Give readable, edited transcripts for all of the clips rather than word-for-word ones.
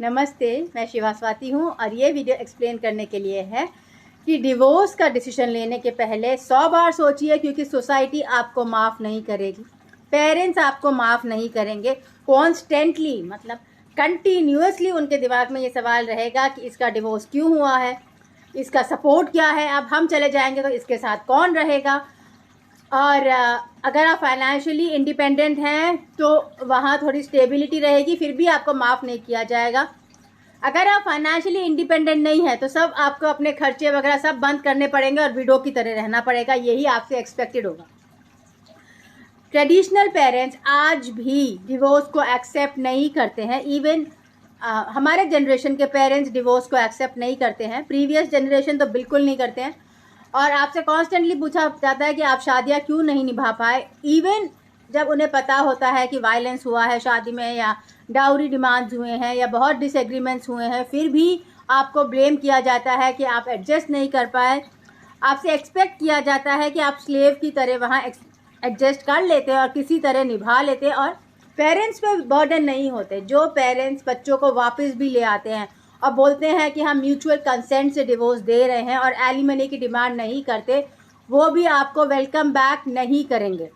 नमस्ते, मैं शिवा स्वाति हूँ और ये वीडियो एक्सप्लेन करने के लिए है कि डिवोर्स का डिसीजन लेने के पहले 100 बार सोचिए, क्योंकि सोसाइटी आपको माफ़ नहीं करेगी, पेरेंट्स आपको माफ़ नहीं करेंगे। कॉन्स्टेंटली मतलब कंटिन्यूसली उनके दिमाग में ये सवाल रहेगा कि इसका डिवोर्स क्यों हुआ है, इसका सपोर्ट क्या है, अब हम चले जाएंगे तो इसके साथ कौन रहेगा। और अगर आप फाइनेंशियली इंडिपेंडेंट हैं तो वहाँ थोड़ी स्टेबिलिटी रहेगी, फिर भी आपको माफ़ नहीं किया जाएगा। अगर आप फाइनेंशियली इंडिपेंडेंट नहीं है तो सब आपको अपने खर्चे वगैरह सब बंद करने पड़ेंगे और विडो की तरह रहना पड़ेगा, यही आपसे एक्सपेक्टेड होगा। ट्रेडिशनल पेरेंट्स आज भी डिवोर्स को एक्सेप्ट नहीं करते हैं। इवन हमारे जनरेशन के पेरेंट्स डिवोर्स को एक्सेप्ट नहीं करते हैं, प्रीवियस जनरेशन तो बिल्कुल नहीं करते हैं। और आपसे कॉन्स्टेंटली पूछा जाता है कि आप शादियाँ क्यों नहीं निभा पाए। इवन जब उन्हें पता होता है कि वायलेंस हुआ है शादी में, या डाउरी डिमांड्स हुए हैं, या बहुत डिसएग्रीमेंट्स हुए हैं, फिर भी आपको ब्लेम किया जाता है कि आप एडजस्ट नहीं कर पाए। आपसे एक्सपेक्ट किया जाता है कि आप स्लेव की तरह वहाँ एडजस्ट कर लेते और किसी तरह निभा लेते और पेरेंट्स पे बर्डन नहीं होते। जो पेरेंट्स बच्चों को वापस भी ले आते हैं और बोलते हैं कि हम म्यूचुअल कंसेंट से डिवोर्स दे रहे हैं और एलिमनी की डिमांड नहीं करते, वो भी आपको वेलकम बैक नहीं करेंगे।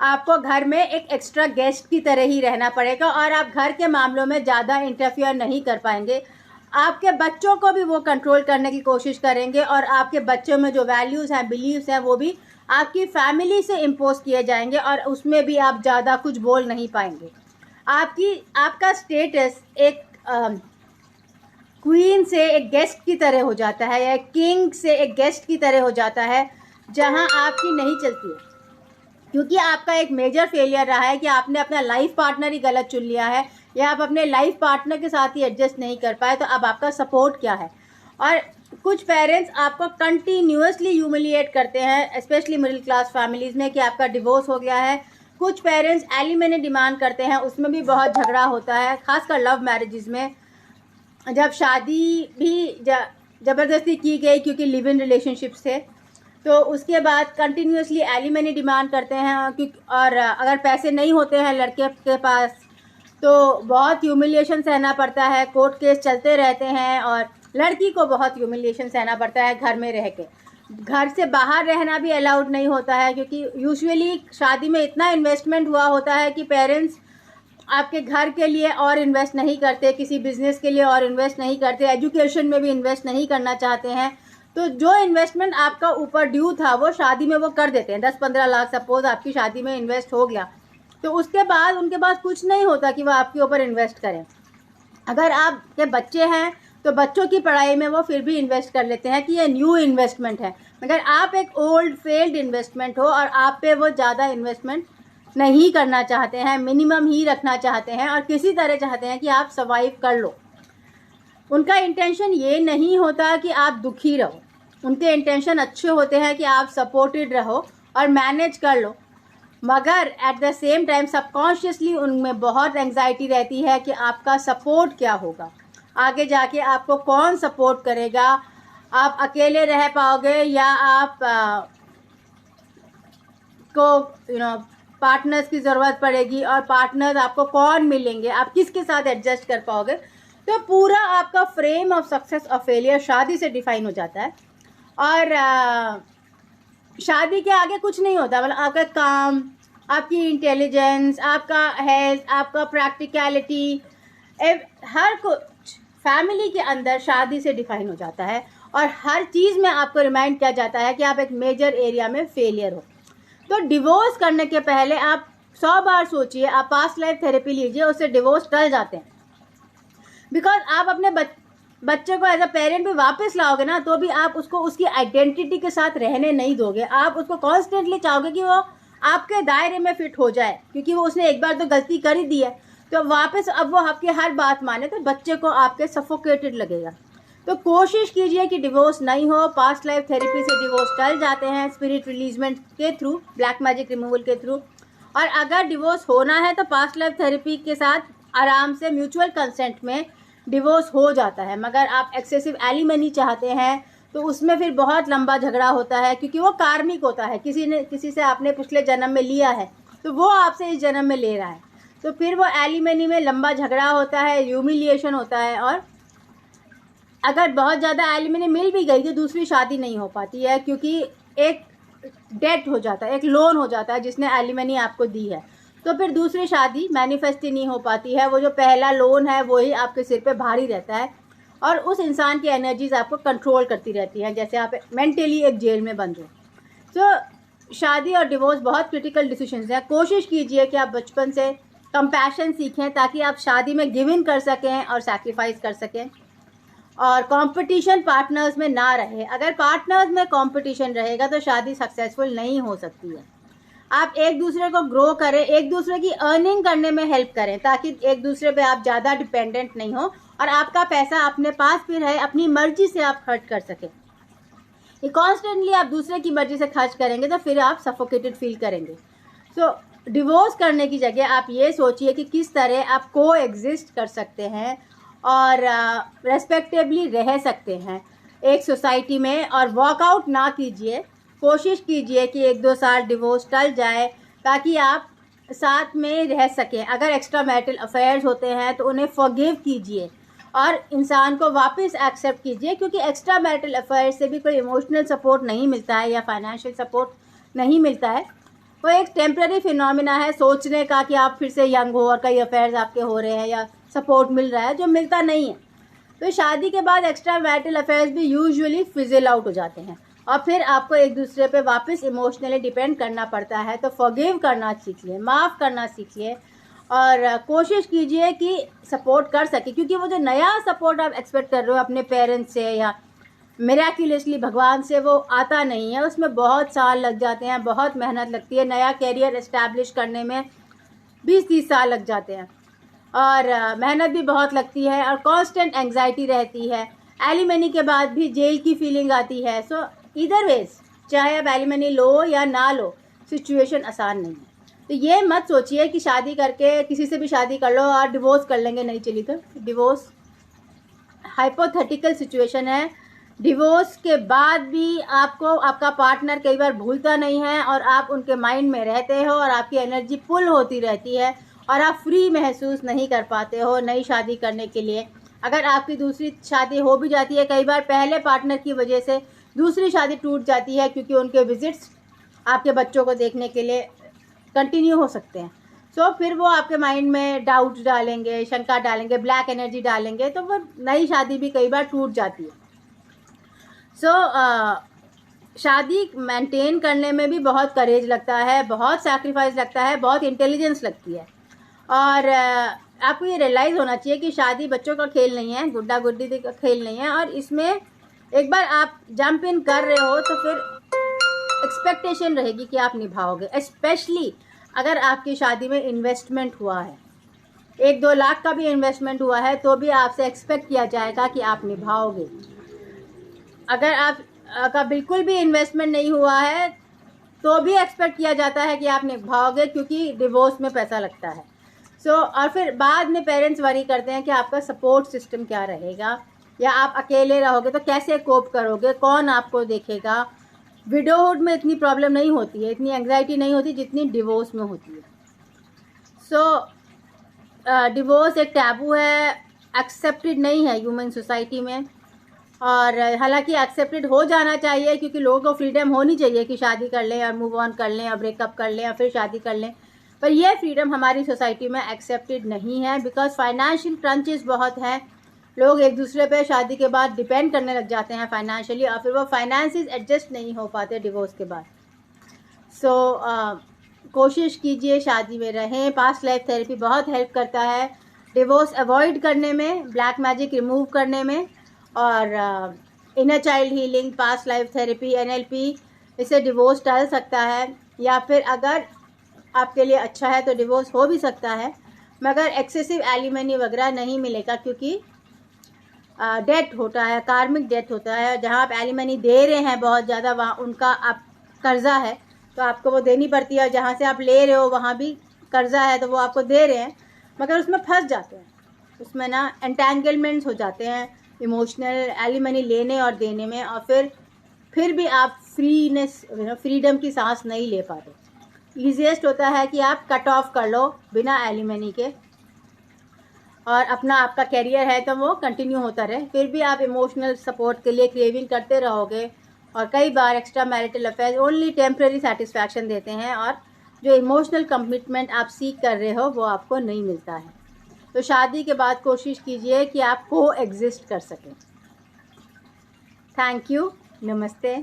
आपको घर में एक एक्स्ट्रा गेस्ट की तरह ही रहना पड़ेगा और आप घर के मामलों में ज़्यादा इंटरफियर नहीं कर पाएंगे। आपके बच्चों को भी वो कंट्रोल करने की कोशिश करेंगे और आपके बच्चों में जो वैल्यूज़ हैं, बिलीव्स हैं, वो भी आपकी फैमिली से इम्पोज किए जाएंगे और उसमें भी आप ज़्यादा कुछ बोल नहीं पाएंगे। आपका स्टेटस एक क्वीन से एक गेस्ट की तरह हो जाता है, या किंग से एक गेस्ट की तरह हो जाता है, जहां आपकी नहीं चलती है, क्योंकि आपका एक मेजर फेलियर रहा है कि आपने अपना लाइफ पार्टनर ही गलत चुन लिया है, या आप अपने लाइफ पार्टनर के साथ ही एडजस्ट नहीं कर पाए। तो अब आपका सपोर्ट क्या है। और कुछ पेरेंट्स आपको कंटिन्यूसली ह्यूमिलिएट करते हैं, स्पेशली मिडिल क्लास फैमिलीज़ में, कि आपका डिवोर्स हो गया है। कुछ पेरेंट्स एलिमनी डिमांड करते हैं, उसमें भी बहुत झगड़ा होता है, खासकर लव मैरिजेज़ में, जब शादी भी ज़बरदस्ती की गई क्योंकि लिव इन रिलेशनशिप्स थे, तो उसके बाद कंटिन्यूसली एलिमनी डिमांड करते हैं। और अगर पैसे नहीं होते हैं लड़के के पास तो बहुत ह्यूमिलिएशन सहना पड़ता है, कोर्ट केस चलते रहते हैं, और लड़की को बहुत ह्यूमिलिएशन सहना पड़ता है घर में रह के। घर से बाहर रहना भी अलाउड नहीं होता है, क्योंकि यूजुअली शादी में इतना इन्वेस्टमेंट हुआ होता है कि पेरेंट्स आपके घर के लिए और इन्वेस्ट नहीं करते, किसी बिजनेस के लिए और इन्वेस्ट नहीं करते, एजुकेशन में भी इन्वेस्ट नहीं करना चाहते हैं। तो जो इन्वेस्टमेंट आपका ऊपर ड्यू था वो शादी में वो कर देते हैं। 10-15 लाख सपोज आपकी शादी में इन्वेस्ट हो गया, तो उसके बाद उनके पास कुछ नहीं होता कि वो आपके ऊपर इन्वेस्ट करें। अगर आपके बच्चे हैं तो बच्चों की पढ़ाई में वो फिर भी इन्वेस्ट कर लेते हैं कि ये न्यू इन्वेस्टमेंट है, मगर आप एक ओल्ड फेल्ड इन्वेस्टमेंट हो और आप पे वो ज़्यादा इन्वेस्टमेंट नहीं करना चाहते हैं, मिनिमम ही रखना चाहते हैं और किसी तरह चाहते हैं कि आप सर्वाइव कर लो। उनका इंटेंशन ये नहीं होता कि आप दुखी रहो, उनके इंटेंशन अच्छे होते हैं कि आप सपोर्टेड रहो और मैनेज कर लो, मगर at the same time subconsciously उनमें बहुत एंग्जाइटी रहती है कि आपका सपोर्ट क्या होगा, आगे जाके आपको कौन सपोर्ट करेगा, आप अकेले रह पाओगे या आप को पार्टनर्स की ज़रूरत पड़ेगी, और पार्टनर्स आपको कौन मिलेंगे, आप किसके साथ एडजस्ट कर पाओगे। तो पूरा आपका फ्रेम ऑफ सक्सेस और फेलियर शादी से डिफाइन हो जाता है। और शादी के आगे कुछ नहीं होता, मतलब आपका काम, आपकी इंटेलिजेंस, आपका हेल्थ, आपका प्रैक्टिकलिटी, हर कुछ फैमिली के अंदर शादी से डिफाइन हो जाता है। और हर चीज़ में आपको रिमाइंड किया जाता है कि आप एक मेजर एरिया में फेलियर हो। तो डिवोर्स करने के पहले आप 100 बार सोचिए, आप पास्ट लाइफ थेरेपी लीजिए, उससे डिवोर्स टल जाते हैं। बिकॉज आप अपने बच्चे को एज अ पेरेंट भी वापस लाओगे ना, तो भी आप उसको उसकी आइडेंटिटी के साथ रहने नहीं दोगे। आप उसको कॉन्स्टेंटली चाहोगे कि वो आपके दायरे में फिट हो जाए, क्योंकि वो उसने एक बार तो गलती कर ही दी है, तो वापस अब वो आपकी हर बात माने, तो बच्चे को आपके सफोकेटेड लगेगा। तो कोशिश कीजिए कि डिवोर्स नहीं हो। पास्ट लाइफ थेरेपी से डिवोर्स टल जाते हैं, स्पिरिट रिलीजमेंट के थ्रू, ब्लैक मैजिक रिमूवल के थ्रू। और अगर डिवोर्स होना है तो पास्ट लाइफ थेरेपी के साथ आराम से म्यूचुअल कंसेंट में डिवोर्स हो जाता है। मगर आप एक्सेसिव एलिमनी चाहते हैं तो उसमें फिर बहुत लंबा झगड़ा होता है, क्योंकि वो कार्मिक होता है, किसी से आपने पिछले जन्म में लिया है तो वो आपसे इस जन्म में ले रहा है। तो फिर वो एलिमनी में लंबा झगड़ा होता है, ह्यूमिलिएशन होता है, और अगर बहुत ज़्यादा एलिमनी मिल भी गई तो दूसरी शादी नहीं हो पाती है, क्योंकि एक डेट हो जाता है, एक लोन हो जाता है जिसने एलिमनी आपको दी है। तो फिर दूसरी शादी मैनिफेस्ट ही नहीं हो पाती है। वो जो पहला लोन है वही आपके सिर पे भारी रहता है, और उस इंसान की एनर्जीज आपको कंट्रोल करती रहती हैं, जैसे आप मेंटली एक जेल में बंद हो। तो शादी और डिवोर्स बहुत क्रिटिकल डिसीजंस हैं। कोशिश कीजिए कि आप बचपन से कंपैशन सीखें ताकि आप शादी में गिव इन कर सकें और सैक्रिफाइस कर सकें, और कंपटीशन पार्टनर्स में ना रहे। अगर पार्टनर्स में कंपटीशन रहेगा तो शादी सक्सेसफुल नहीं हो सकती है। आप एक दूसरे को ग्रो करें, एक दूसरे की अर्निंग करने में हेल्प करें, ताकि एक दूसरे पे आप ज़्यादा डिपेंडेंट नहीं हो और आपका पैसा अपने पास भी रहे, अपनी मर्जी से आप खर्च कर सकें। ये कॉन्स्टेंटली आप दूसरे की मर्जी से खर्च करेंगे तो फिर आप सफोकेटेड फील करेंगे। सो डिवोर्स करने की जगह आप ये सोचिए कि किस तरह आप को एग्जिस्ट कर सकते हैं और रेस्पेक्टेबली रह सकते हैं एक सोसाइटी में, और वॉकआउट ना कीजिए। कोशिश कीजिए कि 1-2 साल डिवोर्स टल जाए ताकि आप साथ में रह सकें। अगर एक्स्ट्रा मैरिटल अफेयर्स होते हैं तो उन्हें फॉरगिव कीजिए और इंसान को वापस एक्सेप्ट कीजिए, क्योंकि एक्स्ट्रा मैरिटल अफेयर्स से भी कोई इमोशनल सपोर्ट नहीं मिलता है या फाइनेंशियल सपोर्ट नहीं मिलता है। वो एक टेम्प्रेरी फिनोमिना है सोचने का कि आप फिर से यंग हो और कई अफेयर्स आपके हो रहे हैं या सपोर्ट मिल रहा है, जो मिलता नहीं है। तो शादी के बाद एक्स्ट्रा मैरिटल अफेयर्स भी यूजुअली फिजल आउट हो जाते हैं और फिर आपको एक दूसरे पे वापस इमोशनली डिपेंड करना पड़ता है। तो फॉरगिव करना सीखिए, माफ़ करना सीखिए और कोशिश कीजिए कि सपोर्ट कर सके, क्योंकि वो जो नया सपोर्ट आप एक्सपेक्ट कर रहे हो अपने पेरेंट्स से या मिराक्युलसली भगवान से, वो आता नहीं है। उसमें बहुत साल लग जाते हैं, बहुत मेहनत लगती है। नया कैरियर एस्टैब्लिश करने में 20-30 साल लग जाते हैं और मेहनत भी बहुत लगती है और कांस्टेंट एंग्जाइटी रहती है। एलिमनी के बाद भी जेल की फीलिंग आती है। सो इधर वेज, चाहे आप एलिमनी लो या ना लो, सिचुएशन आसान नहीं है। तो ये मत सोचिए कि शादी करके किसी से भी शादी कर लो और डिवोर्स कर लेंगे नहीं चली तो। डिवोर्स हाइपोथेटिकल सिचुएशन है। डिवोर्स के बाद भी आपको आपका पार्टनर कई बार भूलता नहीं है और आप उनके माइंड में रहते हो और आपकी एनर्जी पुल होती रहती है और आप फ्री महसूस नहीं कर पाते हो नई शादी करने के लिए। अगर आपकी दूसरी शादी हो भी जाती है, कई बार पहले पार्टनर की वजह से दूसरी शादी टूट जाती है, क्योंकि उनके विजिट्स आपके बच्चों को देखने के लिए कंटिन्यू हो सकते हैं। सो फिर वो आपके माइंड में डाउट डालेंगे, शंका डालेंगे, ब्लैक एनर्जी डालेंगे, तो वो नई शादी भी कई बार टूट जाती है। सो शादी मेंटेन करने में भी बहुत करेज लगता है, बहुत सैक्रिफाइस लगता है, बहुत इंटेलिजेंस लगती है। और आपको ये रियलाइज़ होना चाहिए कि शादी बच्चों का खेल नहीं है, गुड्डा गुड्डी का खेल नहीं है। और इसमें एक बार आप जंप इन कर रहे हो तो फिर एक्सपेक्टेशन रहेगी कि आप निभाओगे, स्पेशली अगर आपकी शादी में इन्वेस्टमेंट हुआ है, 1-2 लाख का भी इन्वेस्टमेंट हुआ है तो भी आपसे एक्सपेक्ट किया जाएगा कि आप निभाओगे। अगर आपका बिल्कुल भी इन्वेस्टमेंट नहीं हुआ है तो भी एक्सपेक्ट किया जाता है कि आप निभाओगे, क्योंकि डिवोर्स में पैसा लगता है। और फिर बाद में पेरेंट्स वरी करते हैं कि आपका सपोर्ट सिस्टम क्या रहेगा, या आप अकेले रहोगे तो कैसे कोप करोगे, कौन आपको देखेगा। विडोहुड में इतनी प्रॉब्लम नहीं होती है, इतनी एंग्जाइटी नहीं होती जितनी डिवोर्स में होती है। डिवोर्स एक टैबू है, एक्सेप्टेड नहीं है ह्यूमन सोसाइटी में। और हालांकि एक्सेप्टेड हो जाना चाहिए, क्योंकि लोगों को फ्रीडम होनी चाहिए कि शादी कर लें और मूव ऑन कर लें और ब्रेकअप कर लें और फिर शादी कर लें। पर यह फ्रीडम हमारी सोसाइटी में एक्सेप्टेड नहीं है, बिकॉज फाइनेंशियल क्रंचेस बहुत हैं। लोग एक दूसरे पे शादी के बाद डिपेंड करने लग जाते हैं फाइनेंशियली, और फिर वो फाइनेंसेस एडजस्ट नहीं हो पाते डिवोर्स के बाद। कोशिश कीजिए शादी में रहें। पास्ट लाइफ थेरेपी बहुत हेल्प करता है डिवोर्स अवॉइड करने में, ब्लैक मैजिक रिमूव करने में, और inner child healing, past life therapy, NLP, इससे डिवोर्स टल सकता है। या फिर अगर आपके लिए अच्छा है तो डिवोर्स हो भी सकता है, मगर एक्सेसिव एलिमनी वगैरह नहीं मिलेगा, क्योंकि डेट होता है, कार्मिक डेट होता है। जहाँ आप एलिमनी दे रहे हैं बहुत ज़्यादा, वहाँ उनका आप कर्जा है तो आपको वो देनी पड़ती है, और जहाँ से आप ले रहे हो वहाँ भी कर्जा है तो वो आपको दे रहे हैं, मगर उसमें फंस जाते हैं, उसमें ना एंटेंगलमेंट्स हो जाते हैं इमोशनल एलिमनी लेने और देने में, और फिर भी आप फ्रीडम की सांस नहीं ले पाते। ईजीएस्ट होता है कि आप कट ऑफ कर लो बिना एलिमनी के, और अपना आपका कैरियर है तो वो कंटिन्यू होता रहे। फिर भी आप इमोशनल सपोर्ट के लिए क्रेविंग करते रहोगे, और कई बार extra marital affair only temporary satisfaction देते हैं, और जो इमोशनल कमिटमेंट आप सीख कर रहे हो वो आपको नहीं मिलता है। तो शादी के बाद कोशिश कीजिए कि आप को एग्जिस्ट कर सकें। Thank you. नमस्ते।